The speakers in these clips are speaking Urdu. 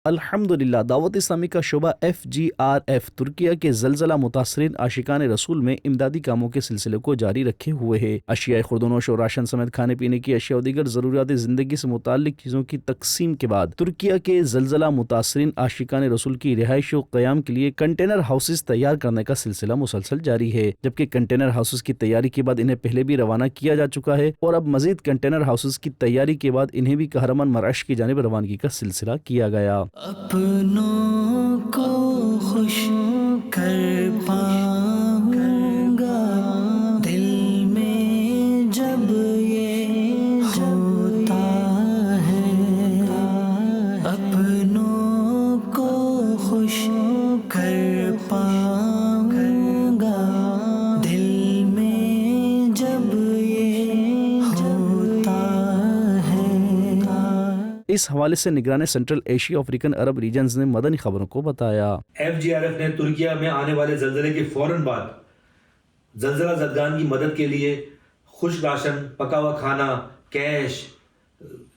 الحمدللہ دعوت اسلامی کا شعبہ FGRF ترکیہ کے زلزلہ متاثرین عاشقان رسول میں امدادی کاموں کے سلسلے کو جاری رکھے ہوئے ہے۔ اشیاء خوردونوش اور راشن سمیت کھانے پینے کی اشیاء اور دیگر ضروریات زندگی سے متعلق چیزوں کی تقسیم کے بعد ترکیہ کے زلزلہ متاثرین عاشقان رسول کی رہائش و قیام کے لیے کنٹینر ہاؤسز تیار کرنے کا سلسلہ مسلسل جاری ہے، جبکہ کنٹینر ہاؤسز کی تیاری کے بعد انہیں پہلے بھی روانہ کیا جا چکا ہے اور اب مزید کنٹینر ہاؤسز کی تیاری کے بعد انہیں بھی قہرمان مراش کی جانب روانگی کا سلسلہ کیا گیا۔ اپنوں کو خوش کر پاؤں گا دل میں جب یہ ہوتا ہے، اپنوں کو خوش کر پاؤں گا دل میں جب یہ ہوتا ہے۔ اس حوالے سے نگران سینٹرل ایشیا افریقن عرب ریجنز نے مدنی خبروں کو بتایا۔ FGRF نے ترکیہ میں آنے والے زلزلے کے فوراً بعد زلزلہ زدگان کی مدد کے لیے خشک راشن، پکا ہوا کھانا، کیش،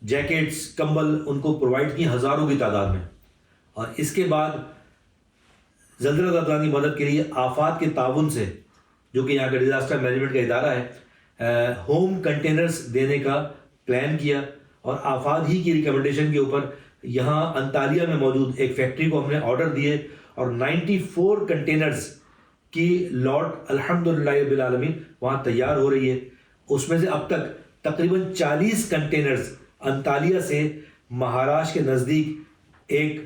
جیکٹس، کمبل ان کو پرووائڈ کی ہزاروں کی تعداد میں، اور اس کے بعد زلزلہ زدگان کی مدد کے لیے آفات کے تعاون سے، جو کہ یہاں کا ڈیزاسٹر مینجمنٹ کا ادارہ ہے، ہوم کنٹینرز دینے کا پلان کیا، اور آفات ہی کی ریکمنڈیشن کے اوپر یہاں انطالیہ میں موجود ایک فیکٹری کو ہم نے آرڈر دیے اور 94 کنٹینرز کی لاٹ الحمدللہ رب العالمین وہاں تیار ہو رہی ہے۔ اس میں سے اب تک تقریباً 40 کنٹینرز انطالیہ سے مہاراشٹر کے نزدیک ایک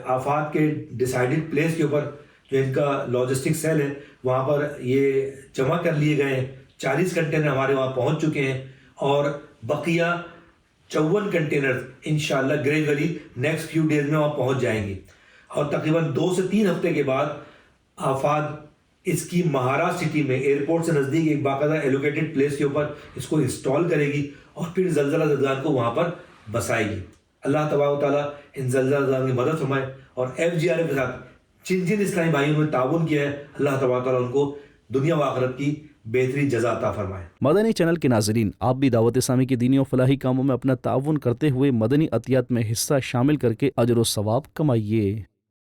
آفات کے ڈیسائیڈڈ پلیس کے اوپر جو ان کا لاجسٹک سیل ہے وہاں پر یہ جمع کر لیے گئے ہیں۔ 40 کنٹینر ہمارے وہاں پہنچ چکے ہیں اور بقیہ 54 کنٹینر انشاءاللہ گریجولی نیکسٹ فیو ڈیز میں وہاں پہنچ جائیں گے، اور تقریباً 2 سے 3 ہفتے کے بعد آفات اس کی مہاراشٹر سٹی میں ایئرپورٹ سے نزدیک ایک باقاعدہ ایلوکیٹڈ پلیس کے اوپر اس کو انسٹال کرے گی اور پھر زلزلہ زدگان کو وہاں پر بسائے گی۔ اللہ تبارک و تعالیٰ ان زلزلہ زدگان کی مدد فرمائے، اور FGRF کے ساتھ جن جن اسلامی بھائیوں نے تعاون کیا ہے اللہ تبارک و تعالیٰ ان کو دنیا و آخرت کی بہترین جزا عطا فرمائے۔ مدنی چینل کے ناظرین، آپ بھی دعوت اسلامی کی دینی و فلاحی کاموں میں اپنا تعاون کرتے ہوئے مدنی عطیات میں حصہ شامل کر کے اجر و ثواب کمائیے۔